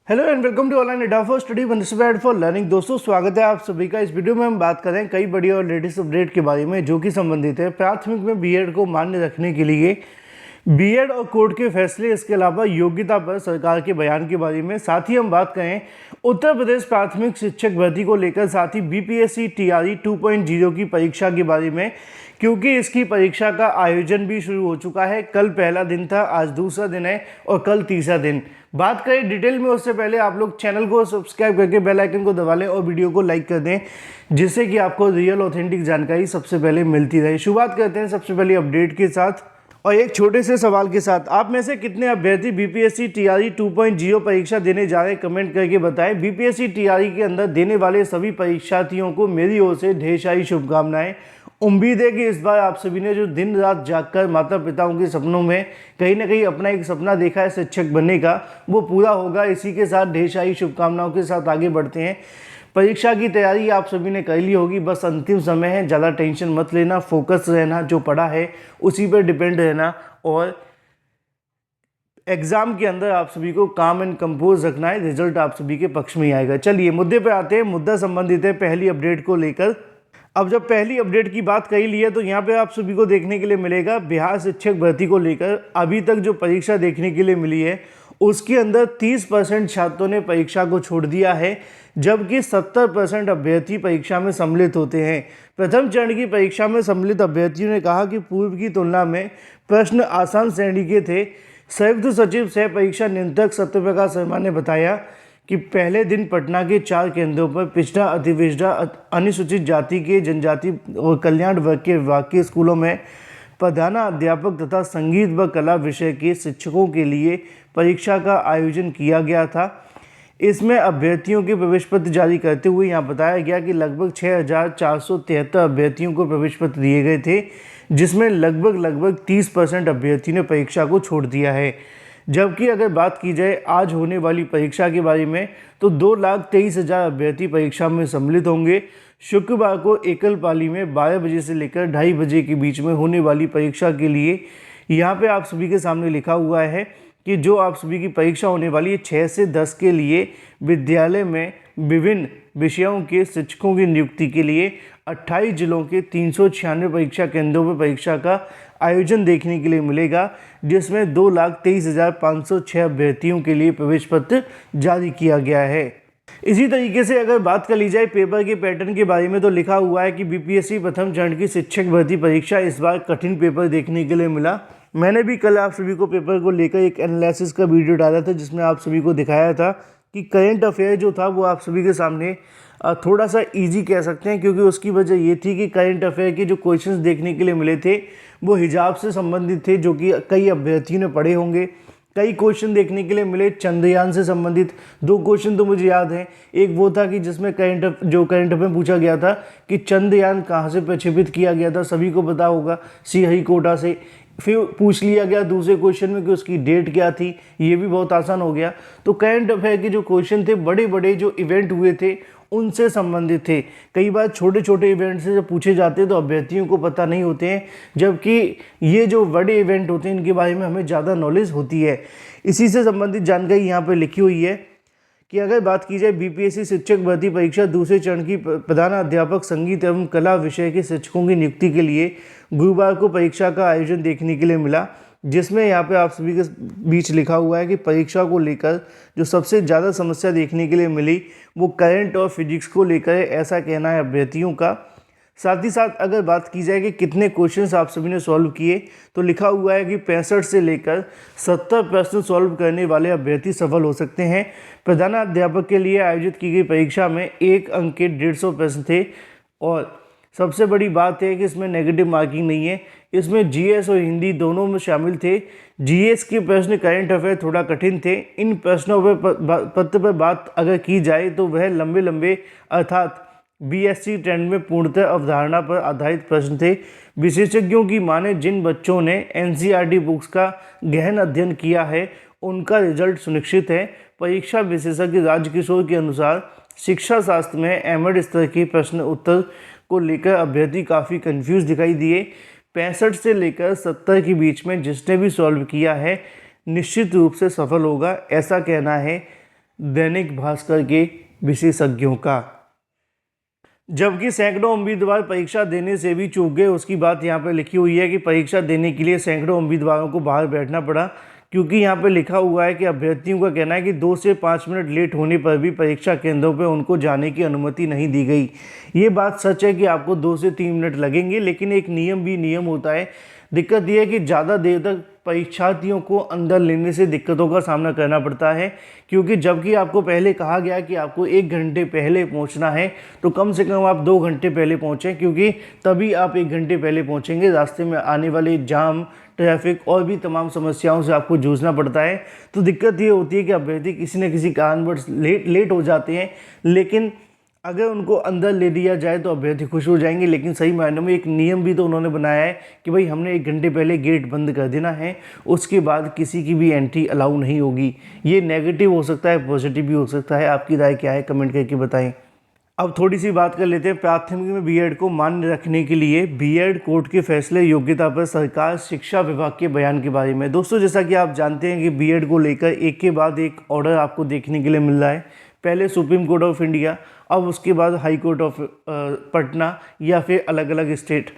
Hello and welcome to online Adda for study one for learning. दोस्तों, स्वागत है आप सभी का। इस वीडियो में हम बात करें कई बड़ी और लेटेस्ट अपडेट के बारे में जो कि संबंधित है प्राथमिक में बीएड को मान्य रखने के लिए, बीएड और कोर्ट के फैसले, इसके अलावा योग्यता पर सरकार के बयान के बारे में। साथ ही हम बात करें उत्तर प्रदेश प्राथमिक शिक्षक भर्ती को लेकर, साथ ही बीपीएससी टीआरई 2.0 की परीक्षा के बारे में, क्योंकि इसकी परीक्षा का आयोजन भी शुरू हो चुका है। कल पहला दिन था, आज दूसरा दिन है और कल तीसरा दिन। बात करें डिटेल में, उससे पहले आप लोग चैनल को सब्सक्राइब करके बेल आइकन को दबा लें और वीडियो को लाइक कर दें, जिससे कि आपको रियल ऑथेंटिक जानकारी सबसे पहले मिलती रहे। शुरुआत करते हैं सबसे पहले अपडेट के साथ और एक छोटे से सवाल के साथ। आप में से कितने अभ्यर्थी बीपीएससी टीआरई 2.0 परीक्षा देने जा रहे हैं, कमेंट करके बताएं। बीपीएससी टीआरई के अंदर देने वाले सभी परीक्षार्थियों को मेरी ओर से ढेर सारी शुभकामनाएं। उम्मीद है कि इस बार आप सभी ने जो दिन रात जागकर माता पिताओं के सपनों में कहीं ना कहीं अपना एक सपना देखा है शिक्षक बनने का, वो पूरा होगा। इसी के साथ ढेर सारी शुभकामनाओं के साथ आगे बढ़ते हैं। परीक्षा की तैयारी आप सभी ने कर ली होगी, बस अंतिम समय है, ज़्यादा टेंशन मत लेना, फोकस रहना, जो पढ़ा है उसी पर डिपेंड रहना और एग्जाम के अंदर आप सभी को काम एंड कंपोज रखना है। रिजल्ट आप सभी के पक्ष में ही आएगा। चलिए मुद्दे पे आते हैं। मुद्दा संबंधित है पहली अपडेट को लेकर। अब जब पहली अपडेट की बात कर ली है तो यहाँ पे आप सभी को देखने के लिए मिलेगा बिहार शिक्षक भर्ती को लेकर अभी तक जो परीक्षा देखने के लिए मिली है उसके अंदर 30% छात्रों ने परीक्षा को छोड़ दिया है, जबकि 70% अभ्यर्थी परीक्षा में सम्मिलित होते हैं। प्रथम चरण की परीक्षा में सम्मिलित अभ्यर्थियों ने कहा कि पूर्व की तुलना में प्रश्न आसान श्रेणी के थे। संयुक्त सचिव सह परीक्षा नियंत्रक सत्यप्रकाश शर्मा ने बताया कि पहले दिन पटना के 4 केंद्रों पर पिछड़ा, अतिपिछड़ा, अनुसूचित जाति के, जनजाति और कल्याण वर्ग के विभाग के स्कूलों में प्रधानाध्यापक तथा संगीत व कला विषय के शिक्षकों के लिए परीक्षा का आयोजन किया गया था। इसमें अभ्यर्थियों के प्रवेश पत्र जारी करते हुए यहाँ बताया गया कि लगभग 6,473 अभ्यर्थियों को प्रवेश पत्र दिए गए थे, जिसमें लगभग 30% अभ्यर्थी ने परीक्षा को छोड़ दिया है। जबकि अगर बात की जाए आज होने वाली परीक्षा के बारे में तो 2,23,000 अभ्यर्थी परीक्षा में सम्मिलित होंगे। शुक्रवार को एकल पाली में 12 बजे से लेकर 2:30 बजे के बीच में होने वाली परीक्षा के लिए यहाँ पे आप सभी के सामने लिखा हुआ है कि जो आप सभी की परीक्षा होने वाली है 6 से 10 के लिए विद्यालय में विभिन्न विषयों के शिक्षकों की नियुक्ति के लिए 28 जिलों के 396 परीक्षा केंद्रों पर परीक्षा का आयोजन देखने के लिए मिलेगा, जिसमें 2,23,506 अभ्यर्थियों के लिए प्रवेश पत्र जारी किया गया है। इसी तरीके से अगर बात कर ली जाए पेपर के पैटर्न के बारे में तो लिखा हुआ है कि बीपीएससी प्रथम चरण की शिक्षक भर्ती परीक्षा इस बार कठिन पेपर देखने के लिए मिला। मैंने भी कल आप सभी को पेपर को लेकर एक एनालिसिस का वीडियो डाला था, जिसमें आप सभी को दिखाया था कि करंट अफेयर जो था वो आप सभी के सामने थोड़ा सा इजी कह सकते हैं, क्योंकि उसकी वजह ये थी कि करंट अफेयर के जो क्वेश्चंस देखने के लिए मिले थे वो हिजाब से संबंधित थे, जो कि कई अभ्यर्थियों ने पढ़े होंगे। कई क्वेश्चन देखने के लिए मिले चंद्रयान से संबंधित। 2 क्वेश्चन तो मुझे याद हैं। एक वो था कि जिसमें करंट अफेयर पूछा गया था कि चंद्रयान कहाँ से प्रक्षेपित किया गया था, सभी को पता होगा, श्रीहरिकोटा से। फिर पूछ लिया गया दूसरे क्वेश्चन में कि उसकी डेट क्या थी, ये भी बहुत आसान हो गया। तो करंट अफेयर के जो क्वेश्चन थे, बड़े बड़े जो इवेंट हुए थे उनसे संबंधित थे। कई बार छोटे छोटे इवेंट से जब पूछे जाते हैं तो अभ्यर्थियों को पता नहीं होते हैं, जबकि ये जो बड़े इवेंट होते हैं इनके बारे में हमें ज़्यादा नॉलेज होती है। इसी से संबंधित जानकारी यहाँ पर लिखी हुई है कि अगर बात की जाए बीपीएससी शिक्षक भर्ती परीक्षा दूसरे चरण की प्रधानाध्यापक संगीत एवं कला विषय के शिक्षकों की नियुक्ति के लिए गुरुवार को परीक्षा का आयोजन देखने के लिए मिला, जिसमें यहाँ पे आप सभी के बीच लिखा हुआ है कि परीक्षा को लेकर जो सबसे ज़्यादा समस्या देखने के लिए मिली वो करंट और फिजिक्स को लेकर है, ऐसा कहना है अभ्यर्थियों का। साथ ही साथ अगर बात की जाए कि कितने क्वेश्चंस आप सभी ने सॉल्व किए तो लिखा हुआ है कि 65 से लेकर 70 प्रश्न सॉल्व करने वाले अभ्यर्थी सफल हो सकते हैं। प्रधानाध्यापक के लिए आयोजित की गई परीक्षा में 1 अंक के 150 प्रश्न थे और सबसे बड़ी बात है कि इसमें नेगेटिव मार्किंग नहीं है। इसमें जीएस और हिंदी दोनों में शामिल थे। जीएस के प्रश्न करंट अफेयर थोड़ा कठिन थे। इन प्रश्नों पर पत्र पर बात अगर की जाए तो वह लंबे अर्थात बीएससी ट्रेंड में पूर्णतः अवधारणा पर आधारित प्रश्न थे। विशेषज्ञों की माने जिन बच्चों ने एनसीईआरटी बुक्स का गहन अध्ययन किया है उनका रिजल्ट सुनिश्चित है। परीक्षा विशेषज्ञ राजकिशोर के अनुसार शिक्षा शास्त्र में एमएड स्तर के प्रश्न उत्तर को लेकर अभ्यर्थी काफ़ी कंफ्यूज दिखाई दिए। 65 से लेकर 70 के बीच में जिसने भी सॉल्व किया है निश्चित रूप से सफल होगा, ऐसा कहना है दैनिक भास्कर के विशेषज्ञों का। जबकि सैकड़ों उम्मीदवार परीक्षा देने से भी चूक गए, उसकी बात यहाँ पर लिखी हुई है कि परीक्षा देने के लिए सैकड़ों उम्मीदवारों को बाहर बैठना पड़ा, क्योंकि यहाँ पे लिखा हुआ है कि अभ्यर्थियों का कहना है कि 2 से 5 मिनट लेट होने पर भी परीक्षा केंद्रों पर उनको जाने की अनुमति नहीं दी गई। ये बात सच है कि आपको 2 से 3 मिनट लगेंगे, लेकिन एक नियम भी नियम होता है। दिक्कत यह है कि ज़्यादा देर तक परीक्षार्थियों को अंदर लेने से दिक्कतों का सामना करना पड़ता है, क्योंकि जबकि आपको पहले कहा गया कि आपको 1 घंटे पहले पहुंचना है, तो कम से कम आप 2 घंटे पहले पहुंचें, क्योंकि तभी आप 1 घंटे पहले पहुंचेंगे। रास्ते में आने वाले जाम, ट्रैफिक और भी तमाम समस्याओं से आपको जूझना पड़ता है। तो दिक्कत ये होती है कि अभ्यर्थी किसी न किसी कारणवश लेट हो जाते हैं, लेकिन अगर उनको अंदर ले दिया जाए तो अभ्यर्थी खुश हो जाएंगे। लेकिन सही मायनों में एक नियम भी तो उन्होंने बनाया है कि भाई हमने 1 घंटे पहले गेट बंद कर देना है, उसके बाद किसी की भी एंट्री अलाउ नहीं होगी। ये नेगेटिव हो सकता है, पॉजिटिव भी हो सकता है। आपकी राय क्या है, कमेंट करके बताएं। अब थोड़ी सी बात कर लेते हैं प्राथमिक में बीएड को मान्य रखने के लिए बीएड कोर्ट के फैसले, योग्यता पर सरकार शिक्षा विभाग के बयान के बारे में। दोस्तों, जैसा कि आप जानते हैं कि बीएड को लेकर एक के बाद एक ऑर्डर आपको देखने के लिए मिल रहा है। पहले सुप्रीम कोर्ट ऑफ इंडिया, अब उसके बाद हाई कोर्ट ऑफ पटना या फिर अलग अलग स्टेट।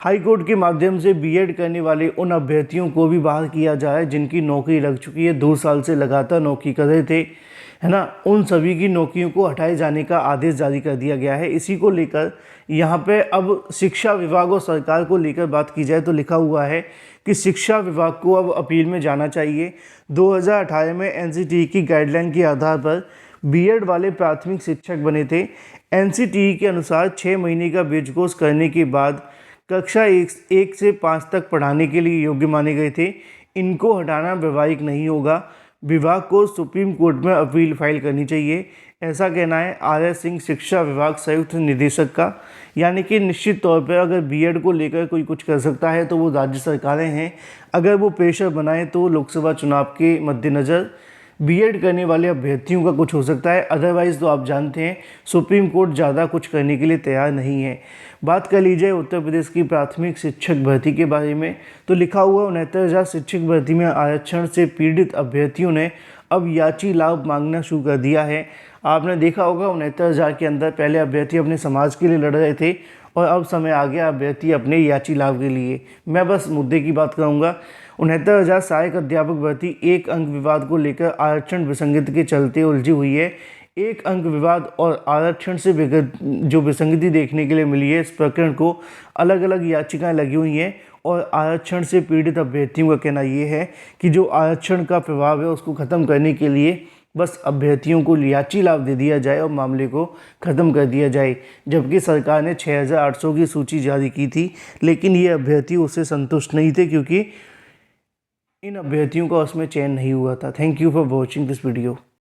हाई कोर्ट के माध्यम से बीएड करने वाले उन अभ्यर्थियों को भी बाहर किया जा रहा है जिनकी नौकरी लग चुकी है, 2 साल से लगातार नौकरी कर रहे थे, है ना। उन सभी की नौकरियों को हटाए जाने का आदेश जारी कर दिया गया है। इसी को लेकर यहाँ पे अब शिक्षा विभाग और सरकार को लेकर बात की जाए तो लिखा हुआ है कि शिक्षा विभाग को अब अपील में जाना चाहिए। 2018 में एनसीटीई की गाइडलाइन के आधार पर बीएड वाले प्राथमिक शिक्षक बने थे। एनसीटीई के अनुसार 6 महीने का बैच कोर्स करने के बाद कक्षा 1 से 5 तक पढ़ाने के लिए योग्य माने गए थे। इनको हटाना व्यवहारिक नहीं होगा। विभाग को सुप्रीम कोर्ट में अपील फाइल करनी चाहिए, ऐसा कहना है आर.एस. सिंह, शिक्षा विभाग संयुक्त निदेशक का। यानी कि निश्चित तौर पर अगर बीएड को लेकर कोई कुछ कर सकता है तो वो राज्य सरकारें हैं। अगर वो प्रेशर बनाए तो लोकसभा चुनाव के मद्देनज़र बीएड करने वाले अभ्यर्थियों का कुछ हो सकता है। अदरवाइज़ तो आप जानते हैं सुप्रीम कोर्ट ज़्यादा कुछ करने के लिए तैयार नहीं है। बात कर लीजिए उत्तर प्रदेश की प्राथमिक शिक्षक भर्ती के बारे में, तो लिखा हुआ 69,000 शिक्षक भर्ती में आरक्षण से पीड़ित अभ्यर्थियों ने अब याची लाभ मांगना शुरू कर दिया है। आपने देखा होगा 69,000 के अंदर पहले अभ्यर्थी अपने समाज के लिए लड़ रहे थे और अब समय आ गया अभ्यर्थी अपने याची लाभ के लिए। मैं बस मुद्दे की बात करूँगा। 69,000 सहायक अध्यापक भर्ती 1 अंक विवाद को लेकर आरक्षण विसंगति के चलते उलझी हुई है। 1 अंक विवाद और आरक्षण से जो विसंगति देखने के लिए मिली है, इस प्रकरण को अलग अलग याचिकाएं लगी हुई हैं और आरक्षण से पीड़ित अभ्यर्थियों का कहना ये है कि जो आरक्षण का प्रभाव है उसको ख़त्म करने के लिए बस अभ्यर्थियों को याची लाभ दे दिया जाए और मामले को ख़त्म कर दिया जाए। जबकि सरकार ने 6,800 की सूची जारी की थी, लेकिन ये अभ्यर्थी उससे संतुष्ट नहीं थे क्योंकि इन अभ्यर्थियों का उसमें चयन नहीं हुआ था। Thank you for watching this video.